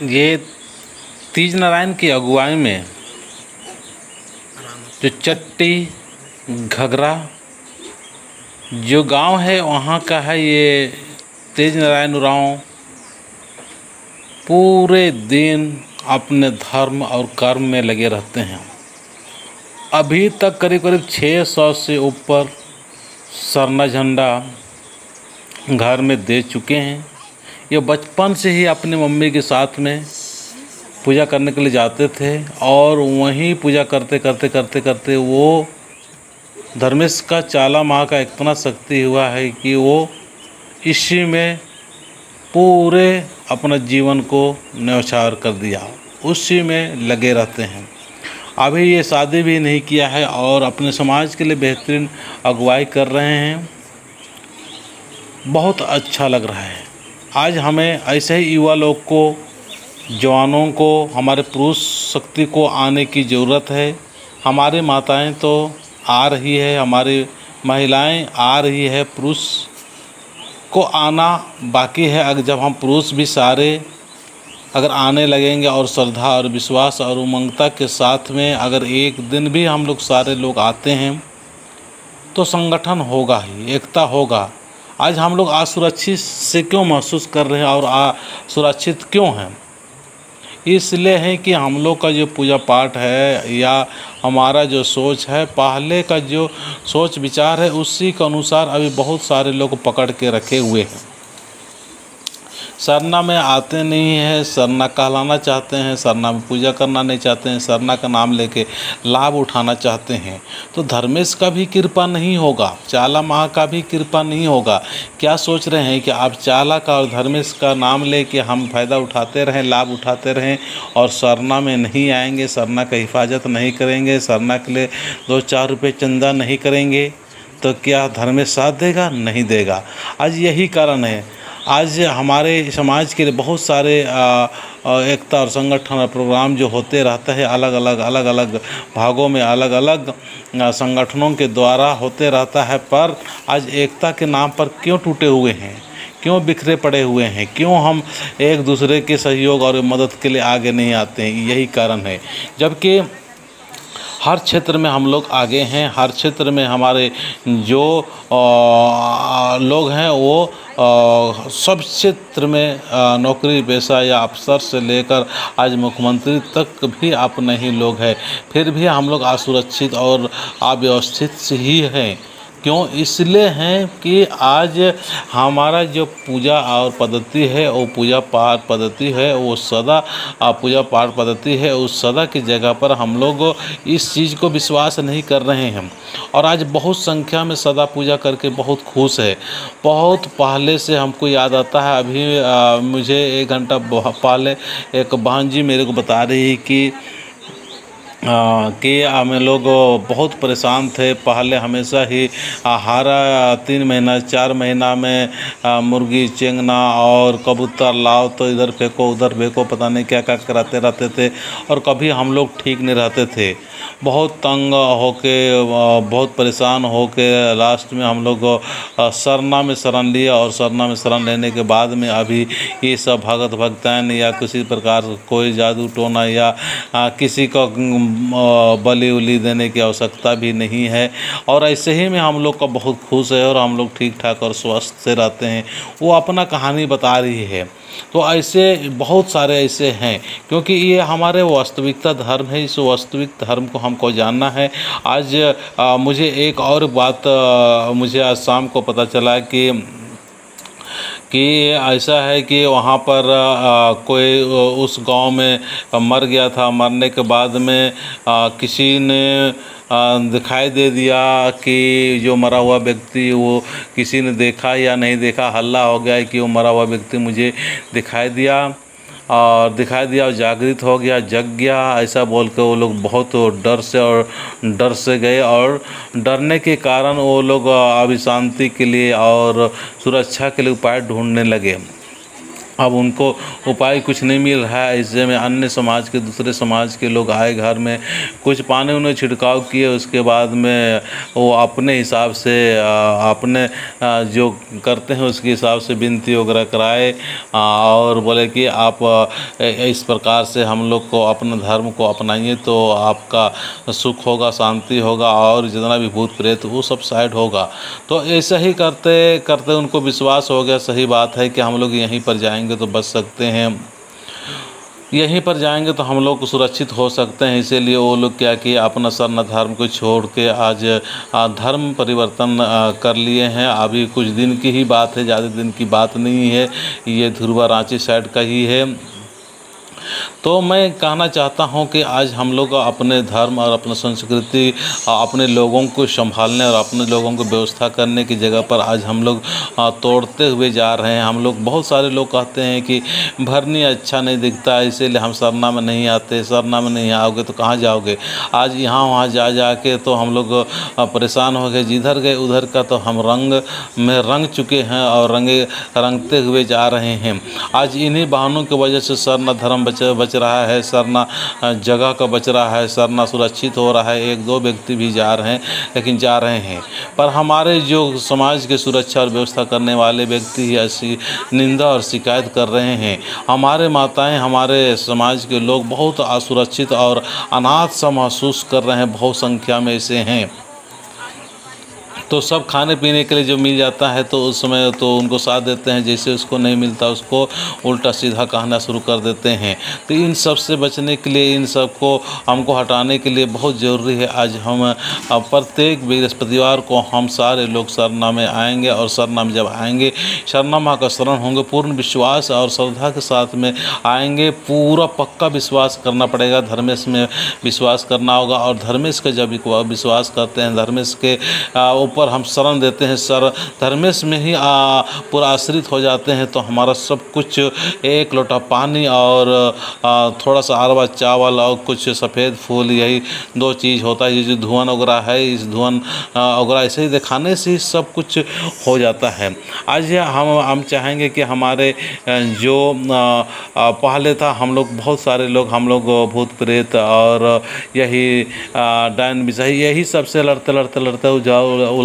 ये तीज नारायण की अगुवाई में जो चट्टी घगरा जो गांव है वहाँ का है, ये तेज नारायण उरांव पूरे दिन अपने धर्म और कर्म में लगे रहते हैं। अभी तक करीब करीब 600 से ऊपर सरना झंडा घर में दे चुके हैं। ये बचपन से ही अपनी मम्मी के साथ में पूजा करने के लिए जाते थे और वहीं पूजा करते करते करते करते वो धर्मेश का चाला माँ का इतना शक्ति हुआ है कि वो इसी में पूरे अपना जीवन को न्यौछावर कर दिया, उसी में लगे रहते हैं। अभी ये शादी भी नहीं किया है और अपने समाज के लिए बेहतरीन अगुवाई कर रहे हैं। बहुत अच्छा लग रहा है। आज हमें ऐसे ही युवा लोग को, जवानों को, हमारे पुरुष शक्ति को आने की ज़रूरत है। हमारी माताएं तो आ रही है, हमारी महिलाएं आ रही है, पुरुष को आना बाकी है। अगर जब हम पुरुष भी सारे अगर आने लगेंगे और श्रद्धा और विश्वास और उमंगता के साथ में अगर एक दिन भी हम लोग सारे लोग आते हैं तो संगठन होगा ही, एकता होगा। आज हम लोग असुरक्षित से क्यों महसूस कर रहे हैं और असुरक्षित क्यों हैं? इसलिए है कि हम लोग का जो पूजा पाठ है या हमारा जो सोच है, पहले का जो सोच विचार है, उसी के अनुसार अभी बहुत सारे लोग पकड़ के रखे हुए हैं। सरना में आते नहीं हैं, सरना कहलाना चाहते हैं, सरना में पूजा करना नहीं चाहते हैं, सरना का नाम लेके लाभ उठाना चाहते हैं। तो धर्मेश का भी कृपा नहीं होगा, चाला माँ का भी कृपा नहीं होगा। क्या सोच रहे हैं कि आप चाला का और धर्मेश का नाम लेके हम फ़ायदा उठाते रहें, लाभ उठाते रहें और सरना में नहीं आएंगे, सरना का हिफाजत नहीं करेंगे, सरना के लिए 2-4 रुपये चंदा नहीं करेंगे तो क्या धर्मेश साथ देगा? नहीं देगा। आज यही कारण है, आज हमारे समाज के लिए बहुत सारे एकता और संगठन और प्रोग्राम जो होते रहता है, अलग अलग भागों में अलग अलग संगठनों के द्वारा होते रहता है। पर आज एकता के नाम पर क्यों टूटे हुए हैं, क्यों बिखरे पड़े हुए हैं, क्यों हम एक दूसरे के सहयोग और मदद के लिए आगे नहीं आते हैं? यही कारण है। जबकि हर क्षेत्र में हम लोग आगे हैं, हर क्षेत्र में हमारे जो लोग हैं वो सब क्षेत्र में नौकरी पेशा या अफसर से लेकर आज मुख्यमंत्री तक भी अपने ही लोग हैं। फिर भी हम लोग असुरक्षित और अव्यवस्थित से ही हैं। क्यों? इसलिए हैं कि आज हमारा जो पूजा और पद्धति है, वो पूजा पाठ पद्धति है, वो सदा पूजा पाठ पद्धति है, उस सदा की जगह पर हम लोग इस चीज़ को विश्वास नहीं कर रहे हैं। और आज बहुत संख्या में सदा पूजा करके बहुत खुश है। बहुत पहले से हमको याद आता है, अभी मुझे 1 घंटा पहले एक बहन जी मेरे को बता रही कि हम लोग बहुत परेशान थे। पहले हमेशा ही हर 3 महीना 4 महीना में मुर्गी चेंगना और कबूतर लाओ तो इधर फेंको उधर फेंको, पता नहीं क्या क्या कराते रहते थे और कभी हम लोग ठीक नहीं रहते थे। बहुत तंग होके, बहुत परेशान होके लास्ट में हम लोग सरना में शरण लिया और सरना में शरण लेने के बाद में अभी ये सब भगत भक्तान या किसी प्रकार कोई जादू टोना या किसी को बलि उली देने की आवश्यकता भी नहीं है। और ऐसे ही में हम लोग का बहुत खुश है और हम लोग ठीक ठाक और स्वस्थ से रहते हैं। वो अपना कहानी बता रही है। तो ऐसे बहुत सारे ऐसे हैं, क्योंकि ये हमारे वास्तविकता धर्म है। इस वास्तविक धर्म को हमको जानना है। आज मुझे एक और बात मुझे आज शाम को पता चला कि ऐसा है कि वहाँ पर कोई उस गांव में मर गया था। मरने के बाद में किसी ने दिखाई दे दिया कि जो मरा हुआ व्यक्ति, वो किसी ने देखा या नहीं देखा, हल्ला हो गया कि वो मरा हुआ व्यक्ति मुझे दिखाई दिया और जागृत हो गया, जग गया, ऐसा बोल के वो लोग बहुत डर से गए और डरने के कारण वो लोग अभी शांति के लिए और सुरक्षा के लिए उपाय ढूंढने लगे। अब उनको उपाय कुछ नहीं मिल रहा है। ऐसे में अन्य समाज के, दूसरे समाज के लोग आए घर में, कुछ पानी उन्हें छिड़काव किए, उसके बाद में वो अपने हिसाब से अपने जो करते हैं उसके हिसाब से विनती वगैरह कराए और बोले कि आप इस प्रकार से हम लोग को अपने धर्म को अपनाइए तो आपका सुख होगा, शांति होगा और जितना भी भूत प्रेत वो सब साइड होगा। तो ऐसा ही करते करते उनको विश्वास हो गया, सही बात है कि हम लोग यहीं पर जाएंगे तो बच सकते हैं, यहीं पर जाएंगे तो हम लोग सुरक्षित हो सकते हैं। इसीलिए वो लोग क्या किए, अपना स्वर्ण धर्म को छोड़ के आज धर्म परिवर्तन कर लिए हैं। अभी कुछ दिन की ही बात है, ज़्यादा दिन की बात नहीं है, ये धुरवा रांची साइड का ही है। तो मैं कहना चाहता हूं कि आज हम लोग अपने धर्म और अपने संस्कृति, अपने लोगों को संभालने और अपने लोगों को व्यवस्था करने की जगह पर आज हम लोग तोड़ते हुए जा रहे हैं। हम लोग, बहुत सारे लोग कहते हैं कि भरनी अच्छा नहीं दिखता, इसीलिए हम सरना में नहीं आते, सरना में नहीं आओगे तो कहाँ जाओगे। आज यहाँ वहाँ जा जा के तो हम लोग परेशान हो गए, जिधर गए उधर का तो हम रंग में रंग चुके हैं और रंगते हुए जा रहे हैं। आज इन्हीं बहानों की वजह से सरना धर्म बच रहा है, सरना जगह का बच रहा है, सरना सुरक्षित हो रहा है। एक दो व्यक्ति भी जा रहे हैं, लेकिन जा रहे हैं, पर हमारे जो समाज के सुरक्षा और व्यवस्था करने वाले व्यक्ति ही ऐसी निंदा और शिकायत कर रहे हैं। हमारे माताएं, हमारे समाज के लोग बहुत असुरक्षित और अनाथ सा महसूस कर रहे हैं, बहुत संख्या में ऐसे हैं। तो सब खाने पीने के लिए जो मिल जाता है तो उस समय तो उनको साथ देते हैं, जैसे उसको नहीं मिलता उसको उल्टा सीधा कहना शुरू कर देते हैं। तो इन सब से बचने के लिए, इन सब को हमको हटाने के लिए बहुत ज़रूरी है आज हम प्रत्येक बृहस्पतिवार को हम सारे लोग सरना में आएंगे और सरना में जब आएंगे, सरना माँ का शरण होंगे, पूर्ण विश्वास और श्रद्धा के साथ में आएंगे। पूरा पक्का विश्वास करना पड़ेगा, धर्मेश में विश्वास करना होगा। और धर्मेश का जब विश्वास करते हैं, धर्मेश के ऊपर हम शरण देते हैं, सर धर्मेश में ही पूरा आश्रित हो जाते हैं, तो हमारा सब कुछ एक लोटा पानी और थोड़ा सा अरवा चावल और कुछ सफ़ेद फूल, यही दो चीज़ होता है। ये जो धुआं वगैरह है, इस धुआं वगैरह ऐसे ही दिखाने से ही सब कुछ हो जाता है। आज हम चाहेंगे कि हमारे जो पहले था, हम लोग बहुत सारे लोग, हम लोग भूत प्रेत और यही डायन बिसाही, यही सबसे लड़ते लड़ते लड़ते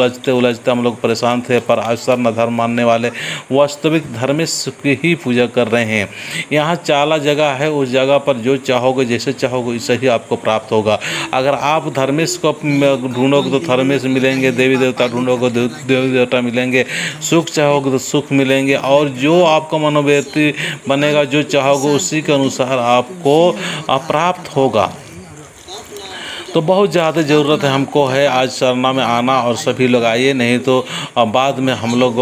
उलझते हम लोग परेशान थे। पर आज सरना धर्म मानने वाले वास्तविक धर्मेश की ही पूजा कर रहे हैं। यहाँ चाला जगह है, उस जगह पर जो चाहोगे, जैसे चाहोगे वैसे ही आपको प्राप्त होगा। अगर आप धर्मेश को ढूंढोगे तो धर्मेश मिलेंगे, देवी देवता ढूंढोगे देवी देवता मिलेंगे, सुख चाहोगे तो सुख मिलेंगे, और जो आपका मनोवृत्ति बनेगा, जो चाहोगे उसी के अनुसार आपको प्राप्त होगा। तो बहुत ज़्यादा ज़रूरत है हमको है आज सरना में आना, और सभी लोग आइए, नहीं तो बाद में हम लोग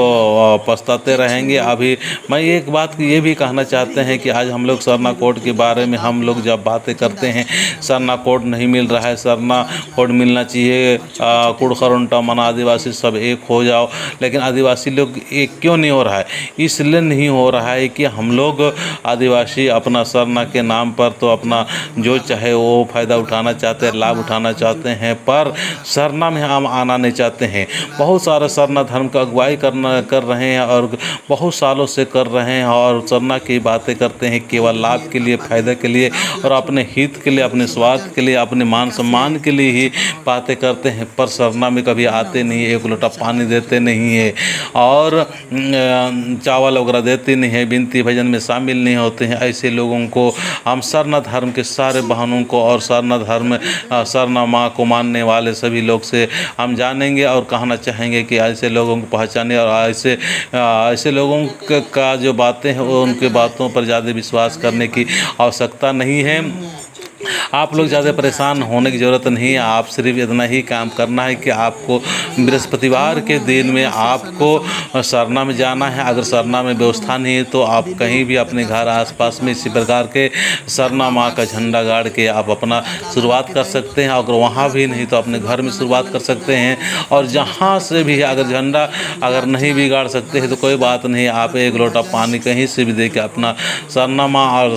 पछताते रहेंगे। अभी मैं एक बात ये भी कहना चाहते हैं कि आज हम लोग सरना कोड के बारे में हम लोग जब बातें करते हैं, सरना कोड नहीं मिल रहा है, सरना कोड मिलना चाहिए, कुड़खरुंटा मना आदिवासी सब एक हो जाओ, लेकिन आदिवासी लोग एक क्यों नहीं हो रहा है? इसलिए नहीं हो रहा है कि हम लोग आदिवासी अपना सरना के नाम पर तो अपना जो चाहे वो फ़ायदा उठाना चाहते हैं, लाभ उठाना चाहते हैं, पर सरना में हम आना नहीं चाहते हैं। बहुत सारे सरना धर्म का अगुवाई कर रहे हैं और बहुत सालों से कर रहे हैं, और सरना की बातें करते हैं केवल लाभ के लिए, फायदे के लिए, और अपने हित के लिए, अपने स्वार्थ के लिए, अपने मान सम्मान के लिए ही बातें करते हैं। पर सरना में कभी आते नहीं, एक लोटा पानी देते नहीं है और चावल वगैरह देते नहीं है, विनती भजन में शामिल नहीं होते हैं। ऐसे लोगों को हम सरना धर्म के सारे बहनों को और सरना माँ को मानने वाले सभी लोग से हम जानेंगे और कहना चाहेंगे कि ऐसे लोगों को पहचाने, और ऐसे लोगों का जो बातें हैं वो उनके बातों पर ज़्यादा विश्वास करने की आवश्यकता नहीं है। आप लोग ज़्यादा परेशान होने की ज़रूरत नहीं है। आप सिर्फ इतना ही काम करना है कि आपको बृहस्पतिवार के दिन में आपको सरना में जाना है। अगर सरना में व्यवस्था नहीं है तो आप कहीं भी अपने घर आसपास में इसी प्रकार के सरना माँ का झंडा गाड़ के आप अपना शुरुआत कर सकते हैं। अगर वहाँ भी नहीं तो अपने घर में शुरुआत कर सकते हैं, और जहाँ से भी अगर झंडा अगर नहीं भी गाड़ सकते हैं तो कोई बात नहीं, आप एक लोटा पानी कहीं से भी दे के अपना सरना माँ और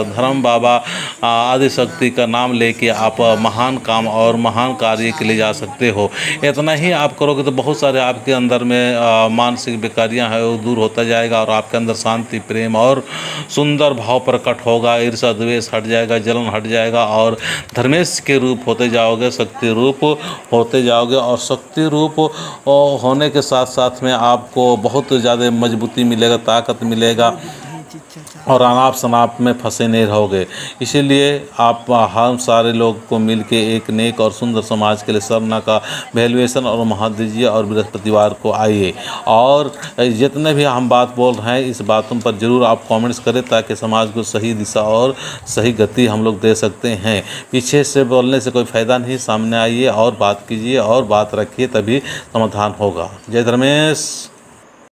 धर्म बाबा आदि शक्ति का नाम लेके आप महान काम और महान कार्य के लिए जा सकते हो। इतना ही आप करोगे तो बहुत सारे आपके अंदर में मानसिक बेकारियाँ हैं वो दूर होता जाएगा और आपके अंदर शांति, प्रेम और सुंदर भाव प्रकट होगा। ईर्ष्या द्वेष हट जाएगा, जलन हट जाएगा और धर्मेश के रूप होते जाओगे, शक्ति रूप होते जाओगे। और शक्ति रूप होने के साथ साथ में आपको बहुत ज़्यादा मजबूती मिलेगा, ताकत मिलेगा और अनाप शनाप में फंसे नहीं रहोगे। इसीलिए आप हम सारे लोग को मिल के एक नेक और सुंदर समाज के लिए सरना का वैल्यूएशन और महत्व दीजिए और बृहस्पतिवार को आइए। और जितने भी हम बात बोल रहे हैं इस बातों पर ज़रूर आप कमेंट्स करें ताकि समाज को सही दिशा और सही गति हम लोग दे सकते हैं। पीछे से बोलने से कोई फ़ायदा नहीं, सामने आइए और बात कीजिए और बात रखिए, तभी समाधान होगा। जय धर्मेश।